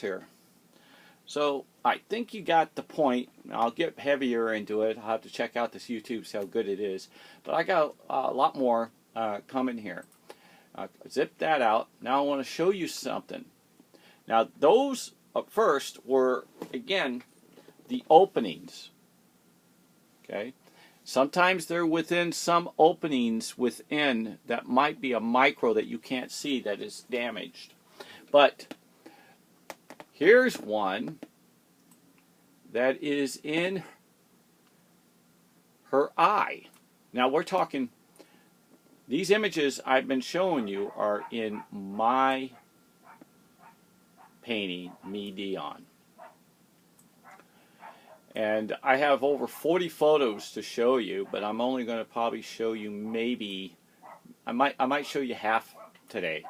here. So I think you got the point. I'll get heavier into it. I'll have to check out this YouTube, see how good it is. But I got a lot more coming here. Zip that out. Now I want to show you something. Now those first were, again, the openings. Okay. Sometimes they're within some openings within that might be a micro that you can't see that is damaged. But here's one that is in her eye. Now we're talking, these images I've been showing you are in my painting, Midion. And I have over 40 photos to show you, but I'm only going to probably show you maybe, I might show you half today.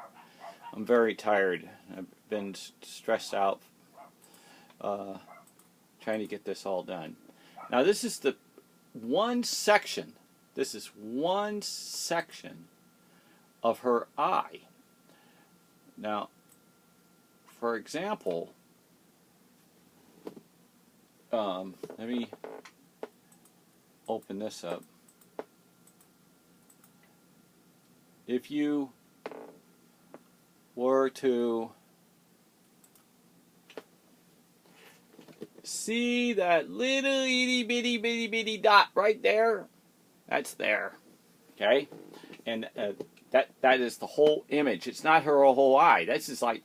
I'm very tired. I've been stressed out trying to get this all done. Now this is the one section. This is one section of her eye. Now, for example, let me open this up. If you were to see that little itty bitty dot right there, that's there, okay? And that is the whole image. It's not her whole eye. This is like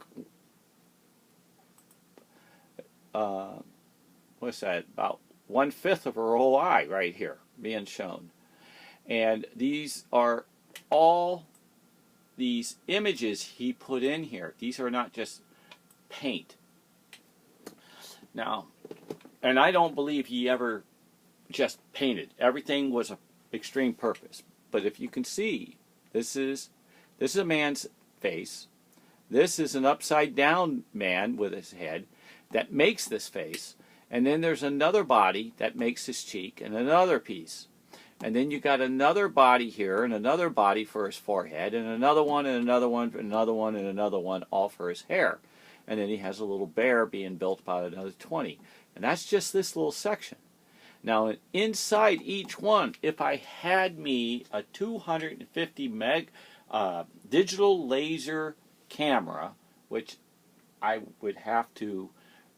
what's that, about 1/5 of her whole eye right here being shown. And these are all these images he put in here. These are not just paint. Now, and I don't believe he ever just painted. Everything was an extreme purpose. But if you can see, this is a man's face. This is an upside down man with his head that makes this face. And then there's another body that makes his cheek and another piece. And then you got another body here and another body for his forehead and another one and another one and another one and another one, all for his hair. And then he has a little bear being built about another 20. And that's just this little section. Now inside each one, if I had me a 250 meg digital laser camera, which I would have to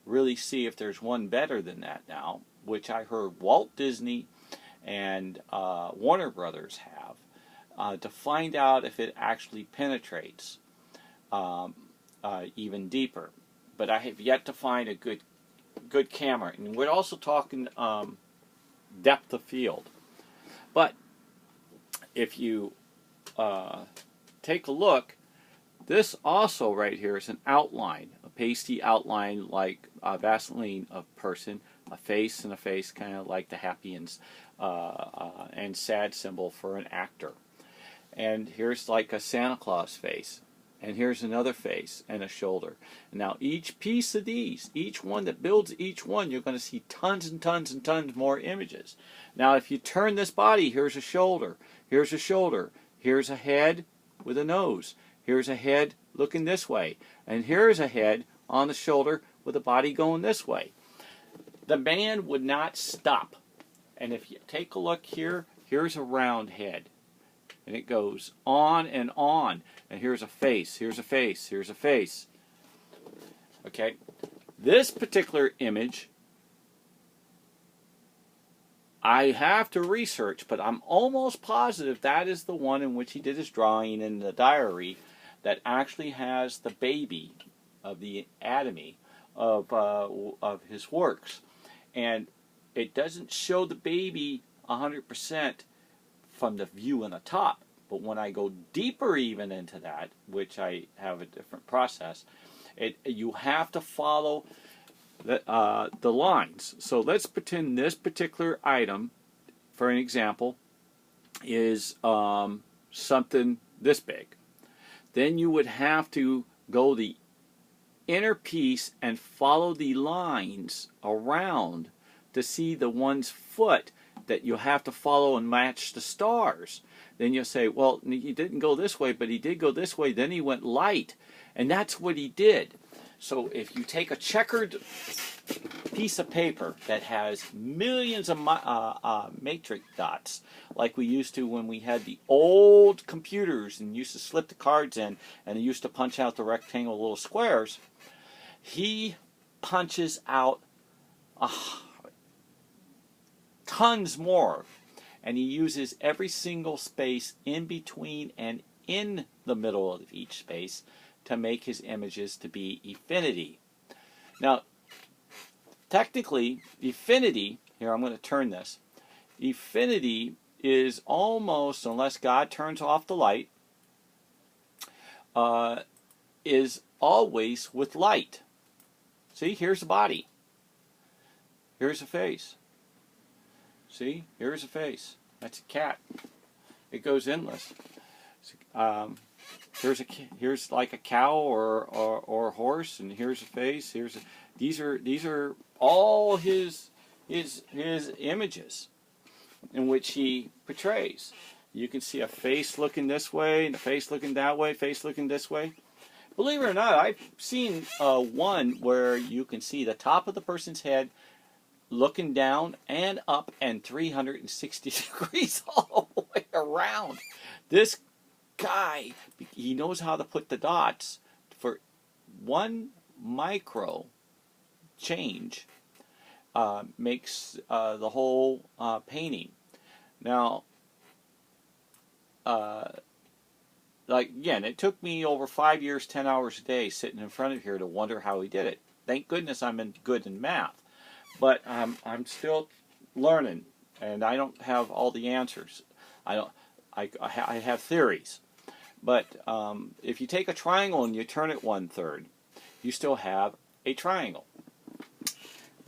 really see if there's one better than that now, which I heard Walt Disney and Warner Brothers have, to find out if it actually penetrates even deeper. But I have yet to find a good camera. And we're also talking depth of field. But if you take a look, this also right here is an outline, a pasty outline like a Vaseline of person, a face and a face, kind of like the happy and sad symbol for an actor. And here's like a Santa Claus face. And here's another face and a shoulder. Now each piece of these, each one that builds each one, you're going to see tons and tons and tons more images. Now if you turn this body, here's a shoulder, here's a shoulder, here's a head with a nose, here's a head looking this way, and here's a head on the shoulder with a body going this way. The man would not stop. And if you take a look here, here's a round head. And it goes on and on. And here's a face, here's a face, here's a face. Okay? This particular image, I have to research, but I'm almost positive that is the one in which he did his drawing in the diary that actually has the baby of the anatomy of his works. And it doesn't show the baby 100% from the view on the top, but when I go deeper even into that, which I have a different process, you have to follow the lines. So let's pretend this particular item, for an example, is something this big. Then you would have to go the inner piece and follow the lines around to see the one's foot that you have to follow and match the stars. Then you'll say, well, he didn't go this way, but he did go this way. Then he went light. And that's what he did. So if you take a checkered piece of paper that has millions of matrix dots, like we used to when we had the old computers and used to slip the cards in and used to punch out the rectangle little squares, he punches out tons more, and he uses every single space in between and in the middle of each space to make his images to be infinity. Now, technically, infinity, here I'm going to turn this, infinity is almost, unless God turns off the light, is always with light. See, here's the body. Here's the face. See, here's a face. That's a cat. It goes endless. Here's like a cow or a horse, and here's a face. These are all his images in which he portrays. You can see a face looking this way, and a face looking that way, face looking this way. Believe it or not, I've seen one where you can see the top of the person's head looking down and up and 360 degrees all the way around. This guy, he knows how to put the dots for one micro change, makes the whole painting. Now, like again, it took me over 5 years, 10 hours a day sitting in front of here to wonder how he did it. Thank goodness I'm good in math. But I'm still learning, and I don't have all the answers. I have theories. But if you take a triangle and you turn it 1/3, you still have a triangle.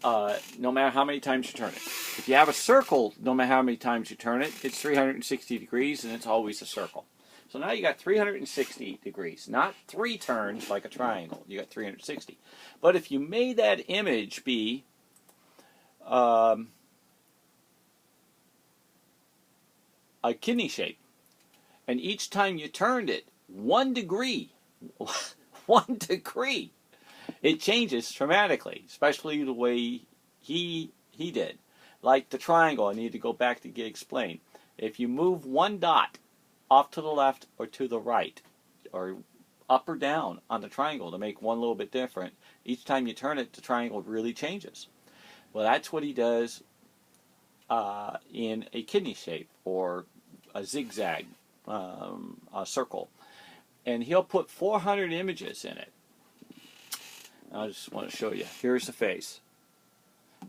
No matter how many times you turn it. If you have a circle, no matter how many times you turn it, it's 360 degrees, and it's always a circle. So now you got 360 degrees, not 3 turns like a triangle. You got 360. But if you made that image be a kidney shape, and each time you turned it 1 degree, 1 degree, it changes dramatically, especially the way he did. Like the triangle, I need to go back to explain. If you move 1 dot off to the left or to the right, or up or down on the triangle to make one a little bit different, each time you turn it, the triangle really changes. Well, that's what he does in a kidney shape or a zigzag, a circle. And he'll put 400 images in it. I just want to show you. Here's the face.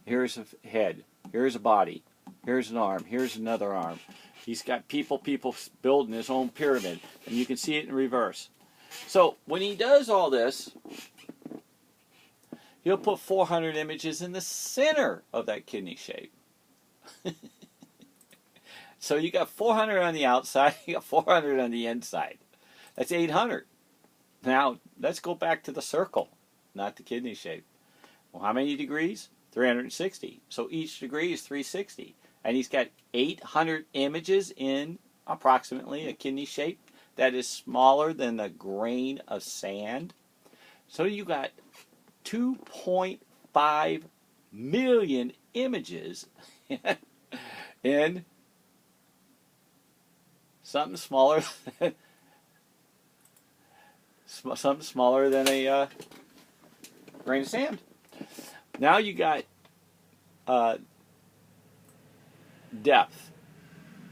Here's a head. Here's a body. Here's an arm. Here's another arm. He's got people building his own pyramid. And you can see it in reverse. So when he does all this, he'll put 400 images in the center of that kidney shape. So you got 400 on the outside, you got 400 on the inside. That's 800. Now, let's go back to the circle, not the kidney shape. Well, how many degrees? 360. So each degree is 360. And he's got 800 images in approximately a kidney shape that is smaller than a grain of sand. So you got 2.5 million images in something smaller than a grain of sand. Now you got depth,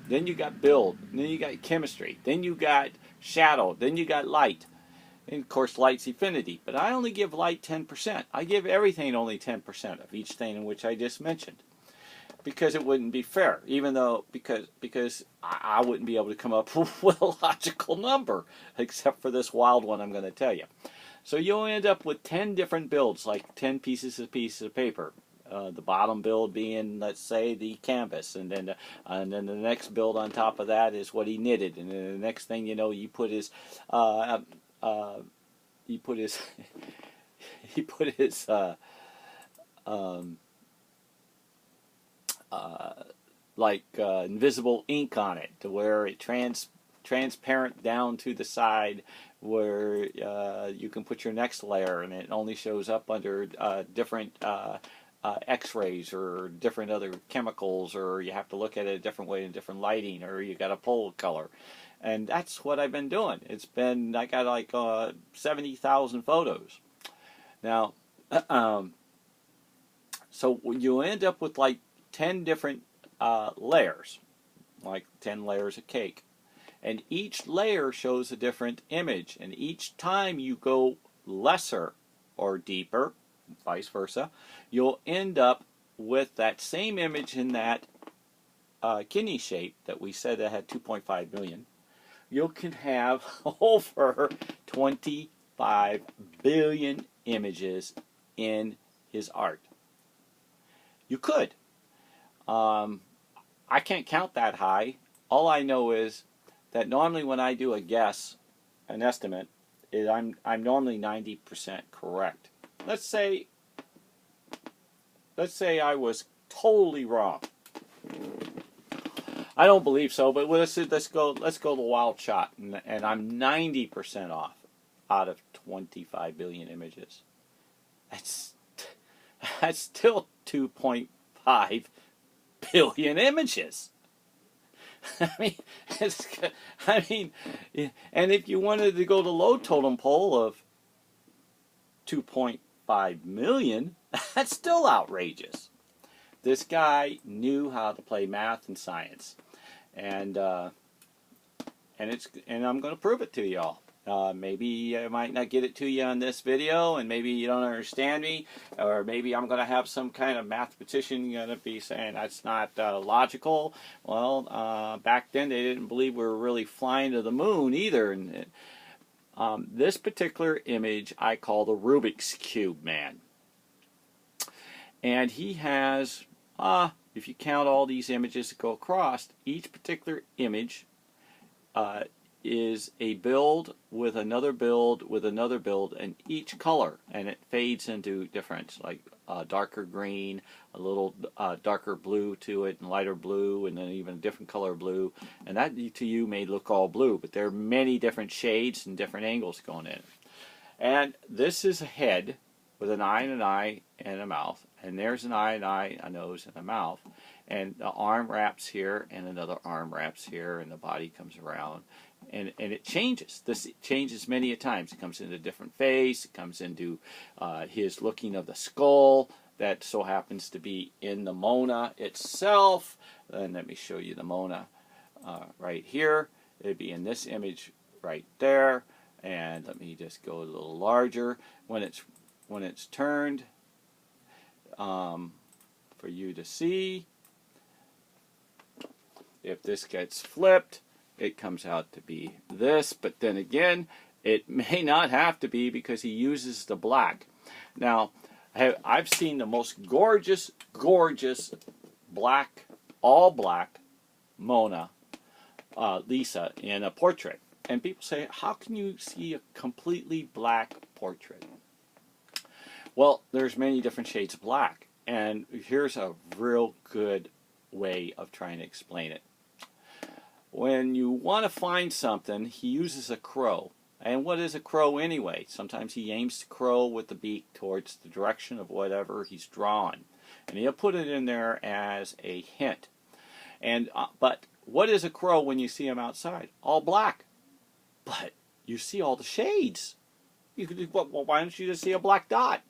then you got build, then you got chemistry, then you got shadow, then you got light. And of course, light's infinity, but I only give light 10%. I give everything only 10% of each thing in which I just mentioned, because it wouldn't be fair. Even though because I wouldn't be able to come up with a logical number, except for this wild one I'm going to tell you. So you'll end up with 10 different builds, like 10 pieces of paper. The bottom build being, let's say, the canvas, and then the next build on top of that is what he knitted, and then the next thing you know, you put his invisible ink on it to where it transparent down to the side where you can put your next layer, and it only shows up under different x-rays or different other chemicals, or you have to look at it a different way in different lighting, or you got a pole color. And that's what I've been doing. I got like 70,000 photos. Now, so you end up with like 10 different layers, like 10 layers of cake. And each layer shows a different image. And each time you go lesser or deeper, vice versa, you'll end up with that same image in that kidney shape that we said that had 2.5 million. You can have over 25 billion images in his art. You could. I can't count that high. All I know is that normally when I do a guess, an estimate, I'm normally 90% correct. Let's say I was totally wrong. I don't believe so, but let's go the wild shot, and I'm 90% off out of 25 billion images. That's still 2.5 billion images. I mean, and if you wanted to go to low totem pole of 2.5 million, that's still outrageous. This guy knew how to play math and science, and I'm going to prove it to y'all. Maybe I might not get it to you on this video, and maybe you don't understand me, or maybe I'm going to have some kind of mathematician going to be saying that's not logical. Well, back then they didn't believe we were really flying to the moon either. And this particular image I call the Rubik's Cube Man. And he has, if you count all these images that go across, each particular image is a build with another build with another build, and each color, and it fades into different, like darker green, a little darker blue to it, and lighter blue, and then even a different color of blue. And that to you may look all blue, but there are many different shades and different angles going in. And this is a head with an eye and a mouth, and there's an eye, a nose, and a mouth, and the arm wraps here, and another arm wraps here, and the body comes around, and it changes. This changes many a times. It comes into a different face. It comes into his looking of the skull that so happens to be in the Mona itself. And let me show you the Mona right here. It'd be in this image right there. And let me just go a little larger. When it's turned for you to see, if this gets flipped, it comes out to be this. But then again, it may not have to be, because he uses the black. Now, I've seen the most gorgeous black, all black Mona Lisa in a portrait. And people say, how can you see a completely black portrait? Well, there's many different shades of black. And here's a real good way of trying to explain it. When you want to find something, he uses a crow. And what is a crow anyway? Sometimes he aims the crow with the beak towards the direction of whatever he's drawn. And he'll put it in there as a hint. And but what is a crow when you see him outside? All black. But you see all the shades. Why don't you just see a black dot?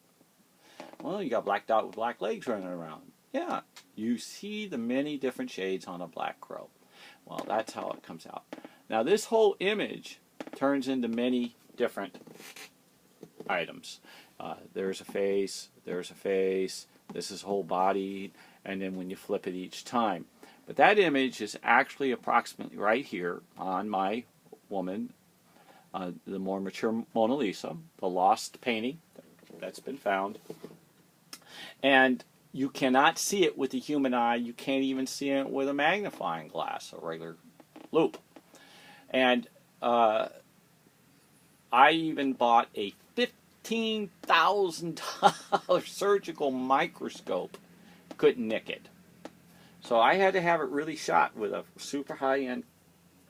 Well, you got a black dot with black legs running around. Yeah, you see the many different shades on a black crow. Well, that's how it comes out. Now, this whole image turns into many different items. There's a face, this is whole body, and then when you flip it each time. But that image is actually approximately right here on my woman, the more mature Mona Lisa, the lost painting that's been found. And you cannot see it with the human eye. You can't even see it with a magnifying glass, a regular loupe. And I even bought a $15,000 surgical microscope. Couldn't nick it. So I had to have it really shot with a super high-end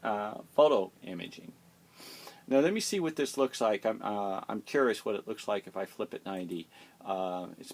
photo imaging. Now let me see what this looks like. I'm curious what it looks like if I flip it 90. It's